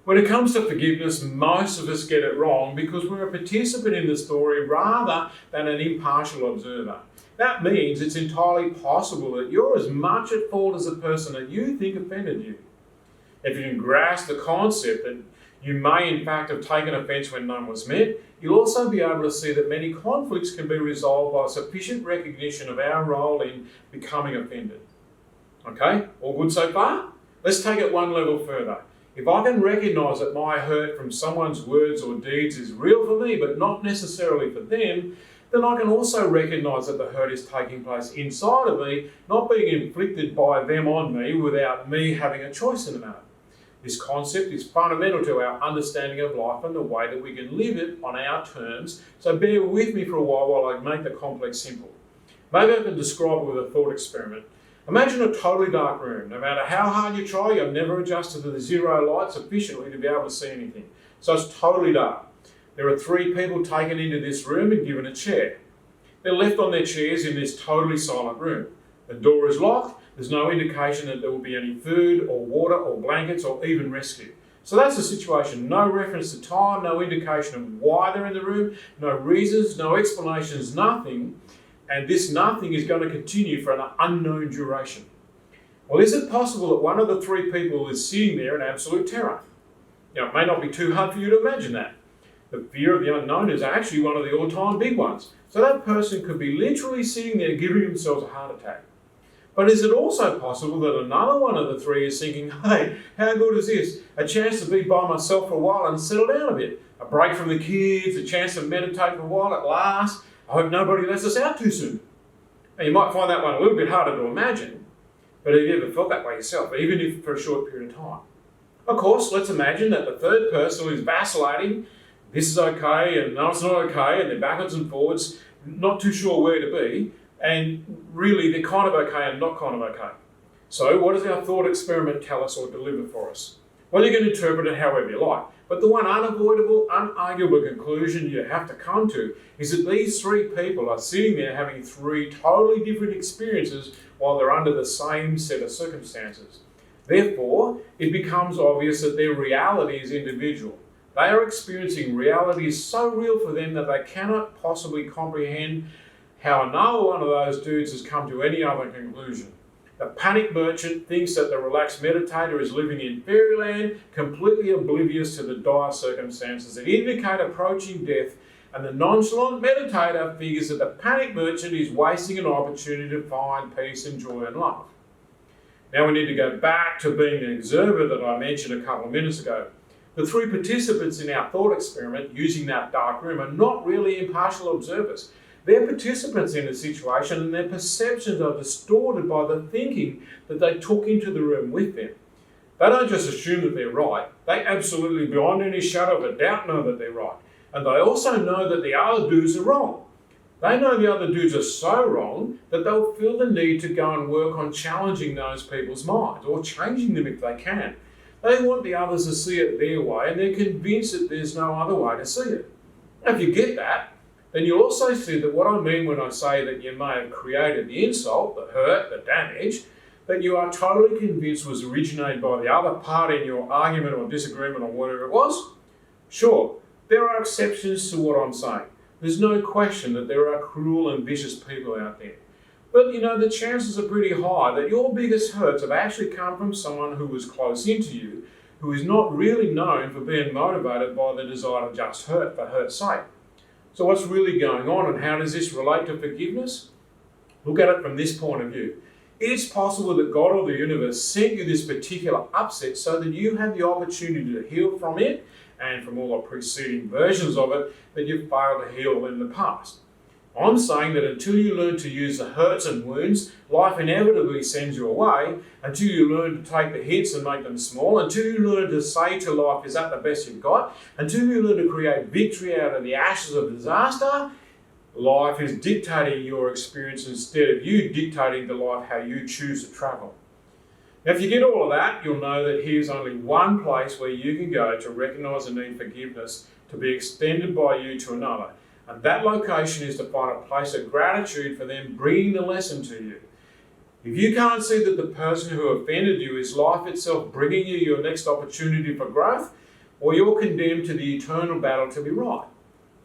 When it comes to forgiveness, most of us get it wrong because we're a participant in the story rather than an impartial observer. That means it's entirely possible that you're as much at fault as the person that you think offended you. If you can grasp the concept that you may in fact have taken offence when none was meant, you'll also be able to see that many conflicts can be resolved by sufficient recognition of our role in becoming offended. Okay, all good so far? Let's take it one level further. If I can recognise that my hurt from someone's words or deeds is real for me but not necessarily for them, then I can also recognise that the hurt is taking place inside of me, not being inflicted by them on me without me having a choice in the matter. This concept is fundamental to our understanding of life and the way that we can live it on our terms, so bear with me for a while I make the complex simple. Maybe I can describe it with a thought experiment. Imagine a totally dark room. No matter how hard you try, you've never adjusted to the zero light sufficiently to be able to see anything. So it's totally dark. There are 3 people taken into this room and given a chair. They're left on their chairs in this totally silent room. The door is locked. There's no indication that there will be any food or water or blankets or even rescue. So that's the situation. No reference to time, no indication of why they're in the room, no reasons, no explanations, nothing. And this nothing is going to continue for an unknown duration. Well, is it possible that one of the 3 people is sitting there in absolute terror? It may not be too hard for you to imagine that. The fear of the unknown is actually one of the all-time big ones. So that person could be literally sitting there giving themselves a heart attack. But is it also possible that another one of the 3 is thinking, hey, how good is this? A chance to be by myself for a while and settle down a bit. A break from the kids, a chance to meditate for a while at last. I hope nobody lets us out too soon. Now, you might find that one a little bit harder to imagine, but have you ever felt that way yourself, even if for a short period of time? Of course, let's imagine that the 3rd person is vacillating. This is okay, and no, it's not okay, and they're backwards and forwards, not too sure where to be, and really they're kind of okay and not kind of okay. So what does our thought experiment tell us or deliver for us? Well, you can interpret it however you like, but the one unavoidable, unarguable conclusion you have to come to is that these 3 people are sitting there having 3 totally different experiences while they're under the same set of circumstances. Therefore, it becomes obvious that their reality is individual. They are experiencing realities so real for them that they cannot possibly comprehend how another one of those dudes has come to any other conclusion. The panic merchant thinks that the relaxed meditator is living in fairyland, completely oblivious to the dire circumstances that indicate approaching death, and the nonchalant meditator figures that the panic merchant is wasting an opportunity to find peace and joy and love. Now we need to go back to being the observer that I mentioned a couple of minutes ago. The 3 participants in our thought experiment using that dark room are not really impartial observers. They're participants in the situation and their perceptions are distorted by the thinking that they took into the room with them. They don't just assume that they're right, they absolutely beyond any shadow of a doubt know that they're right. And they also know that the other dudes are wrong. They know the other dudes are so wrong that they'll feel the need to go and work on challenging those people's minds or changing them if they can. They want the others to see it their way and they're convinced that there's no other way to see it. Now, if you get that, then you'll also see that what I mean when I say that you may have created the insult, the hurt, the damage, that you are totally convinced was originated by the other party in your argument or disagreement or whatever it was. Sure, there are exceptions to what I'm saying. There's no question that there are cruel and vicious people out there. But the chances are pretty high that your biggest hurts have actually come from someone who was close into you, who is not really known for being motivated by the desire to just hurt for hurt's sake. So what's really going on and how does this relate to forgiveness? Look at it from this point of view. It's possible that God or the universe sent you this particular upset so that you had the opportunity to heal from it and from all the preceding versions of it that you've failed to heal in the past. I'm saying that until you learn to use the hurts and wounds, life inevitably sends you away. Until you learn to take the hits and make them small, until you learn to say to life, is that the best you've got? Until you learn to create victory out of the ashes of disaster, life is dictating your experience instead of you dictating to life how you choose to travel. Now, if you get all of that, you'll know that here's only one place where you can go to recognise and need forgiveness to be extended by you to another. And that location is to find a place of gratitude for them bringing the lesson to you. If you can't see that the person who offended you is life itself bringing you your next opportunity for growth, or you're condemned to the eternal battle to be right.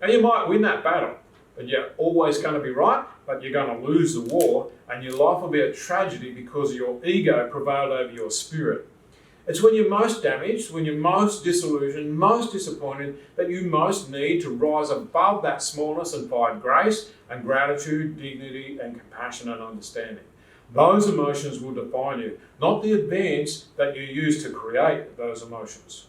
Now you might win that battle, but you're always going to be right, but you're going to lose the war, and your life will be a tragedy because your ego prevailed over your spirit. It's when you're most damaged, when you're most disillusioned, most disappointed, that you most need to rise above that smallness and find grace and gratitude, dignity and compassion and understanding. Those emotions will define you, not the events that you use to create those emotions.